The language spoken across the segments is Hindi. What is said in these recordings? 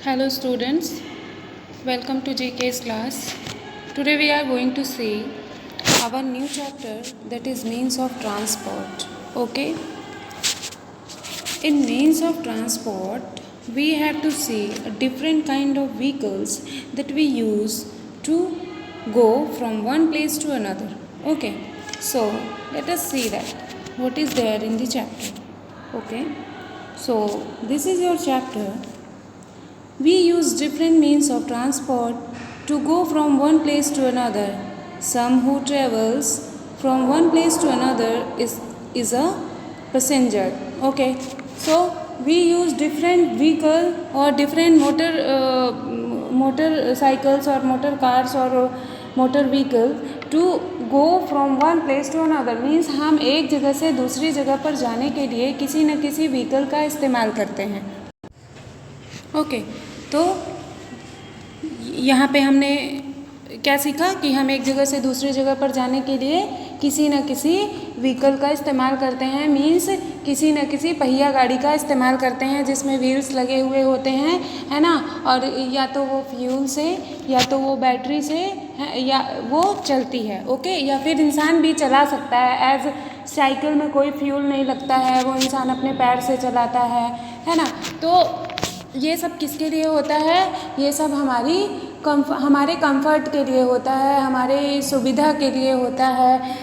Hello students, welcome to GK's class. Today we are going to see our new chapter, that is means of transport. Okay, in means of transport we have to see a different kind of vehicles that we use to go from one place to another. Okay, so let us see that what is there in the chapter. Okay, so this is your chapter. We use different means of transport to go from one place to another. Some who travels from one place to another is a passenger. Okay, so we use different vehicle or different motorcycles or motor cars or motor vehicle to go from one place to another. Means हम एक जगह से दूसरी जगह पर जाने के लिए किसी न किसी व्हीकल का इस्तेमाल करते हैं. ओके, तो यहाँ पे हमने क्या सीखा कि हम एक जगह से दूसरी जगह पर जाने के लिए किसी न किसी व्हीकल का इस्तेमाल करते हैं. मीन्स किसी न किसी पहिया गाड़ी का इस्तेमाल करते हैं जिसमें व्हील्स लगे हुए होते हैं, है ना. और या तो वो फ्यूल से या तो वो बैटरी से या वो चलती है. ओके, या फिर इंसान भी चला सकता है. एज साइकिल में कोई फ्यूल नहीं लगता है, वो इंसान अपने पैर से चलाता है ना. तो ये सब किसके लिए होता है? ये सब हमारे कंफर्ट के लिए होता है, हमारे सुविधा के लिए होता है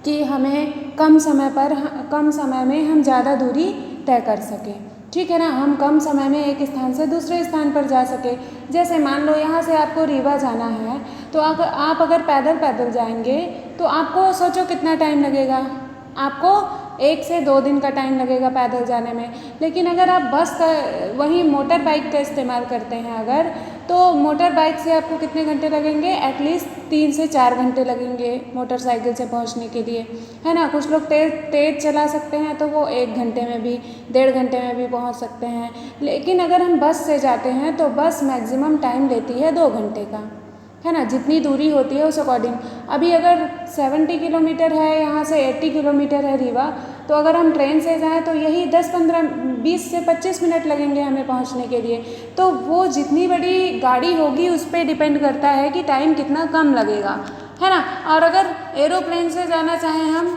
कि हमें कम समय में हम ज़्यादा दूरी तय कर सकें. ठीक है ना, हम कम समय में एक स्थान से दूसरे स्थान पर जा सकें. जैसे मान लो यहाँ से आपको रीवा जाना है, तो आप अगर पैदल जाएंगे तो आपको सोचो कितना टाइम लगेगा. आपको 1 से 2 दिन का टाइम लगेगा पैदल जाने में. लेकिन अगर आप बस का वहीं मोटर बाइक का इस्तेमाल करते हैं अगर, तो मोटर बाइक से आपको कितने घंटे लगेंगे? एटलीस्ट 3 से 4 घंटे लगेंगे मोटरसाइकिल से पहुंचने के लिए, है ना. कुछ लोग तेज़ चला सकते हैं तो वो 1 घंटे में भी 1.5 घंटे में भी पहुंच सकते हैं. लेकिन अगर हम बस से जाते हैं तो बस मैक्सिमम टाइम लेती है 2 घंटे का, है ना. जितनी दूरी होती है उस अकॉर्डिंग. अभी अगर 70 किलोमीटर है यहाँ से 80 किलोमीटर है रीवा, तो अगर हम ट्रेन से जाएँ तो यही 20 से 25 मिनट लगेंगे हमें पहुँचने के लिए. तो वो जितनी बड़ी गाड़ी होगी उस पर डिपेंड करता है कि टाइम कितना कम लगेगा, है ना. और अगर एरोप्लेन से जाना चाहें हम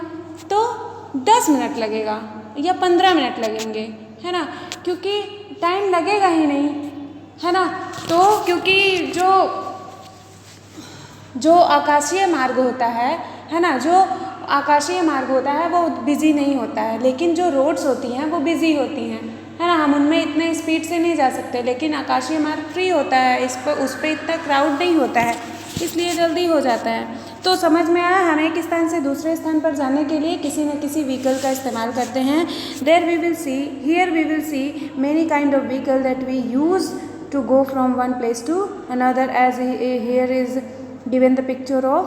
तो 10 मिनट लगेगा या 15 मिनट लगेंगे, है ना. क्योंकि टाइम लगेगा ही नहीं, है ना. तो क्योंकि जो आकाशीय मार्ग होता है ना, जो आकाशीय मार्ग होता है वो बिज़ी नहीं होता है. लेकिन जो रोड्स होती हैं वो बिज़ी होती हैं, है ना. हम उनमें इतने स्पीड से नहीं जा सकते. लेकिन आकाशीय मार्ग फ्री होता है, उस पर इतना क्राउड नहीं होता है, इसलिए जल्दी हो जाता है. तो समझ में आया, हम एक स्थान से दूसरे स्थान पर जाने के लिए किसी न किसी व्हीकल का इस्तेमाल करते हैं. Here we will see many kind of vehicle that we use to go from one place to another. As here is given the picture of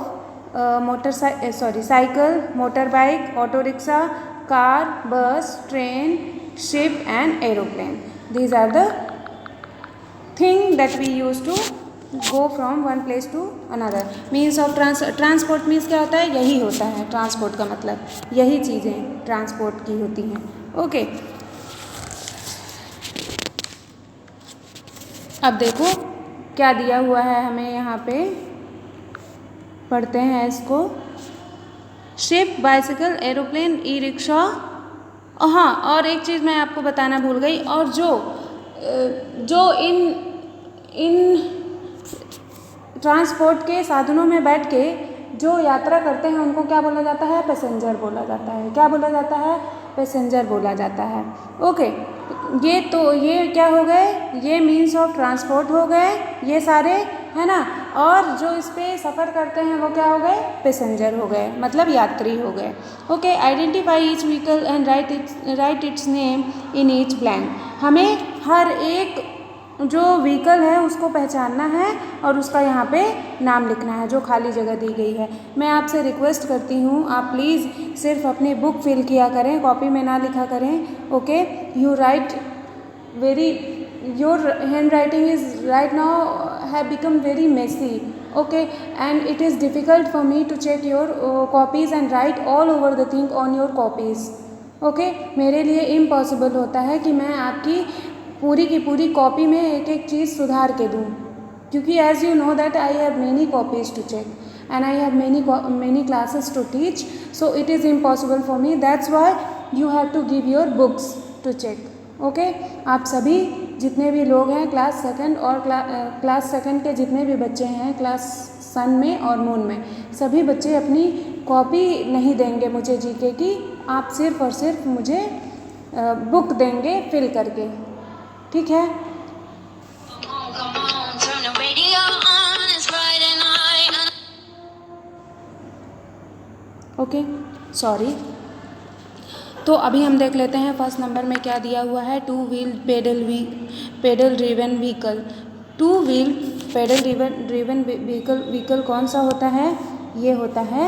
cycle, motorbike, auto rickshaw, car, bus, train, ship and aeroplane. These are the thing that we use to go from one place to another. Means of transport means क्या होता है? यही होता है ट्रांसपोर्ट का मतलब, यही चीज़ें ट्रांसपोर्ट की होती हैं. ओके, अब देखो क्या दिया हुआ है हमें यहाँ पे, पढ़ते हैं इसको. Ship, bicycle, aeroplane, e rickshaw. हाँ, और एक चीज़ मैं आपको बताना भूल गई. और जो इन ट्रांसपोर्ट के साधनों में बैठ के जो यात्रा करते हैं उनको क्या बोला जाता है? पैसेंजर बोला जाता है. क्या बोला जाता है? पैसेंजर बोला जाता है. ओके, ये क्या हो गए? ये मीन्स ऑफ ट्रांसपोर्ट हो गए ये सारे, है ना. और जो इस पे सफ़र करते हैं वो क्या हो गए? पैसेंजर हो गए, मतलब यात्री हो गए. Okay, identify each vehicle and right it's name in each blank. हमें हर एक जो व्हीकल है उसको पहचानना है और उसका यहाँ पे नाम लिखना है जो खाली जगह दी गई है. मैं आपसे रिक्वेस्ट करती हूँ, आप प्लीज़ सिर्फ अपनी बुक फिल किया करें, कॉपी में ना लिखा करें. Okay, your handwriting is right now have become very messy. Okay, and it is difficult for me to check your copies and write all over the thing on your copies. Okay, मेरे लिए impossible होता है कि मैं आपकी पूरी की पूरी कॉपी में एक एक चीज़ सुधार के दूँ, क्योंकि as you know that I have many copies to check and I have many classes to teach, so it is impossible for me. That's why you have to give your books to check. Okay? आप सभी जितने भी लोग हैं क्लास सेकंड और क्लास सेकंड के जितने भी बच्चे हैं क्लास सन में और मून में, सभी बच्चे अपनी कॉपी नहीं देंगे मुझे जीके की, आप सिर्फ और सिर्फ मुझे बुक देंगे फिल करके, ठीक है? Okay, sorry. तो अभी हम देख लेते हैं फर्स्ट नंबर में क्या दिया हुआ है, two wheel pedal driven vehicle. Two wheel pedal driven vehicle कौन सा होता है? ये होता है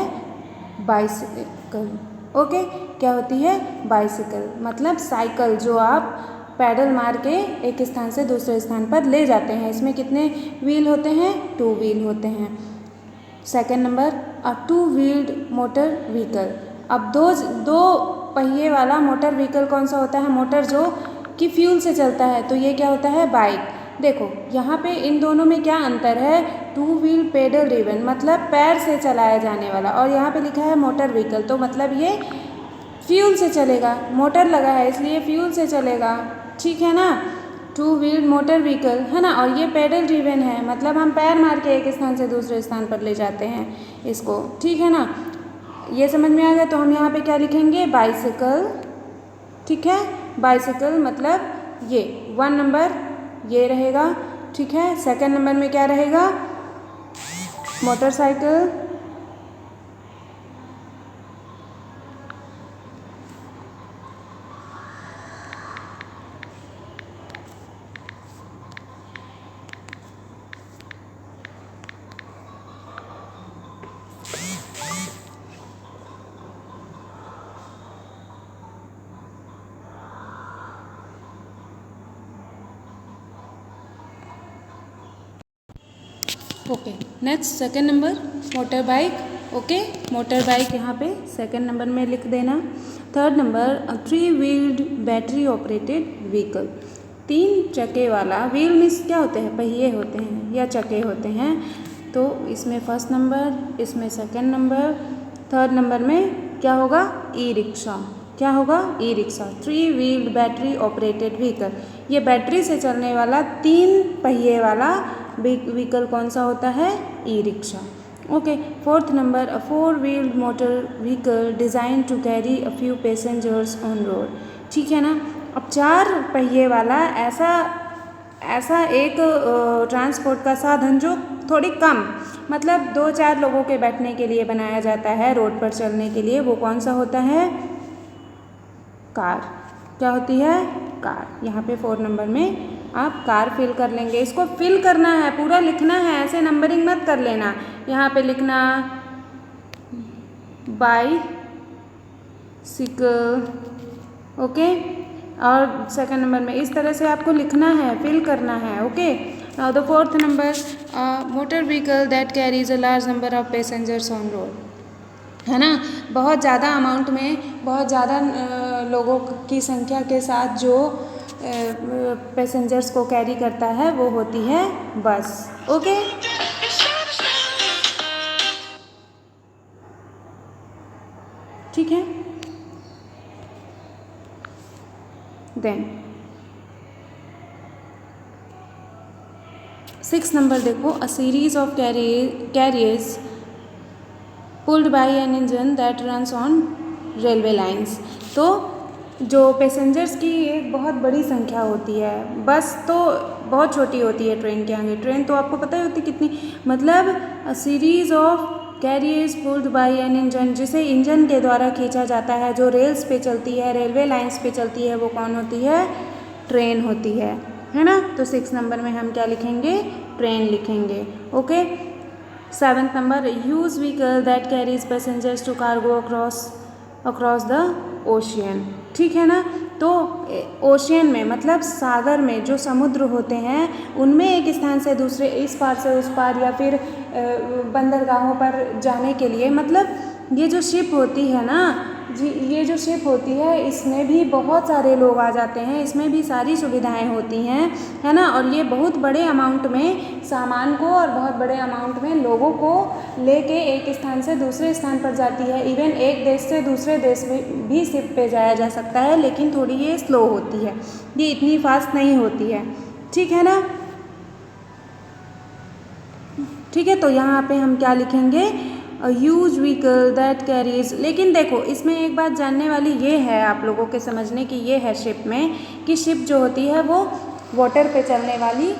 बाइसिकल। ओके, क्या होती है? बाइसिकल, मतलब साइकिल जो आप पैडल मार के एक स्थान से दूसरे स्थान पर ले जाते हैं। इसमें कितने व्हील होते हैं? टू व्हील होते हैं। Second number, a two wheeled motor vehicle. अब दो पहिए वाला मोटर व्हीकल कौन सा होता है? मोटर जो कि फ्यूल से चलता है, तो ये क्या होता है? बाइक। देखो यहाँ पे इन दोनों में क्या अंतर है? टू व्हील पेडल ड्रिवन मतलब पैर से चलाया जाने वाला, और यहाँ पे लिखा है मोटर व्हीकल, तो मतलब ये फ्यूल से चलेगा, मोटर लगा है इसलिए फ्यूल से चलेगा, ठीक है ना? टू व्हील मोटर व्हीकल है ना, और ये पेडल ड्रिवन है, मतलब हम पैर मार के एक स्थान से दूसरे स्थान पर ले जाते हैं इसको, ठीक है ना? ये समझ में आ गया? तो हम यहाँ पे क्या लिखेंगे? बाइसिकल, ठीक है? बाइसिकल मतलब ये 1 नंबर ये रहेगा, ठीक है? सेकंड नंबर में क्या रहेगा? Motorcycle, okay. Next second number motor bike. Okay, motor bike यहाँ पे सेकंड नंबर में लिख देना। Third number, 3 wheeled battery operated vehicle. 3 चक्के वाला, व्हील मीन्स क्या होते हैं? पहिए होते हैं या चक्के होते हैं। तो इसमें फर्स्ट नंबर, इसमें सेकंड नंबर, थर्ड नंबर में क्या होगा? E rickshaw. क्या होगा? E rickshaw. 3 wheeled battery operated vehicle, ये बैटरी से चलने वाला 3 पहिए वाला व्हीकल कौन सा होता है? E rickshaw. Okay, fourth number, a 4 wheeled motor vehicle design to carry a few passengers on road. ठीक है ना? अब 4 पहिए वाला ऐसा एक ट्रांसपोर्ट का साधन जो थोड़ी कम, मतलब 2-4 लोगों के बैठने के लिए बनाया जाता है रोड पर चलने के लिए, वो कौन सा होता है? कार। क्या होती है? कार। यहाँ पे 4 नंबर में आप कार फिल कर लेंगे। इसको फिल करना है, पूरा लिखना है, ऐसे नंबरिंग मत कर लेना। यहाँ पे लिखना बाइसिकल, ओके, और सेकंड नंबर में इस तरह से आपको लिखना है, फिल करना है। Okay, now the fourth number, motor vehicle that carries a large number of passengers on road. है ना? बहुत ज़्यादा अमाउंट में, बहुत ज़्यादा लोगों की संख्या के साथ जो पैसेंजर्स को कैरी करता है वो होती है बस। ओके, ठीक है? देन 6 नंबर देखो, a series of carriers pulled by an engine that runs on railway lines. तो जो पैसेंजर्स की एक बहुत बड़ी संख्या होती है, बस तो बहुत छोटी होती है ट्रेन के आगे। ट्रेन तो आपको पता ही होती कितनी, मतलब a series of carriers pulled by an engine, जिसे इंजन के द्वारा खींचा जाता है, जो रेल्स पे चलती है, रेलवे लाइंस पे चलती है, वो कौन होती है? ट्रेन होती है ना? तो 6 नंबर में हम क्या लिखेंगे? ट्रेन लिखेंगे। Okay, 7th number, huge vehicle that carries passengers to cargo across the ocean. ठीक है ना? तो ओशियन में मतलब सागर में, जो समुद्र होते हैं उनमें एक स्थान से दूसरे, इस पार से उस पार, या फिर बंदरगाहों पर जाने के लिए, मतलब ये जो शिप होती है ना, जी ये जो शिप होती है इसमें भी बहुत सारे लोग आ जाते हैं, इसमें भी सारी सुविधाएं होती हैं, है ना। और ये बहुत बड़े अमाउंट में सामान को और बहुत बड़े अमाउंट में लोगों को लेके एक स्थान से दूसरे स्थान पर जाती है। इवन एक देश से दूसरे देश में भी शिप पे जाया जा सकता है, लेकिन थोड़ी ये स्लो होती है, ये इतनी फास्ट नहीं होती है, ठीक है ना। ठीक है, तो यहाँ पे हम क्या लिखेंगे, a huge vehicle that carries. लेकिन देखो इसमें एक बात जानने वाली ये है आप लोगों के समझने की, ये है शिप में कि शिप जो होती है वो वाटर पे चलने वाली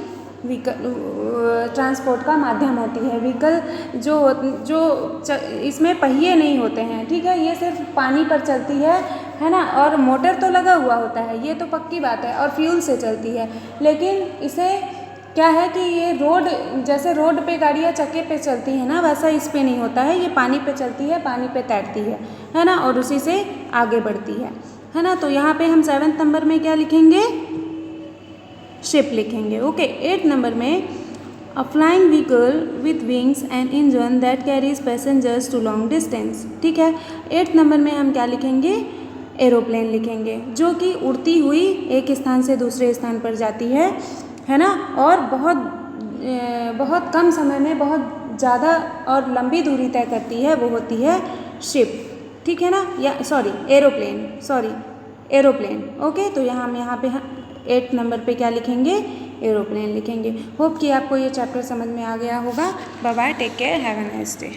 व्हीकल ट्रांसपोर्ट का माध्यम होती है। व्हीकल जो इसमें पहिए नहीं होते हैं, ठीक है, ये सिर्फ पानी पर चलती है ना। और मोटर तो लगा हुआ होता है, ये तो पक्की बात है, और फ्यूल से चलती है। लेकिन इसे क्या है कि ये रोड, जैसे रोड पे गाड़ियाँ चक्के पे चलती है ना, वैसा इस पे नहीं होता है, ये पानी पे चलती है, पानी पे तैरती है ना, और उसी से आगे बढ़ती है ना। तो यहाँ पे हम 7वें नंबर में क्या लिखेंगे, शिप लिखेंगे। ओके, 8 नंबर में a flying vehicle with wings and engine that carries passengers to long distance, ठीक है। 8 नंबर में हम क्या लिखेंगे, एरोप्लेन लिखेंगे, जो कि उड़ती हुई एक स्थान से दूसरे स्थान पर जाती है ना, और बहुत कम समय में बहुत ज़्यादा और लंबी दूरी तय करती है, वो होती है शिप, ठीक है ना, या एरोप्लेन। ओके, तो हम यहाँ पे 8 नंबर पे क्या लिखेंगे, एरोप्लेन लिखेंगे। होप कि आपको ये चैप्टर समझ में आ गया होगा। Bye bye, take care, have a nice day.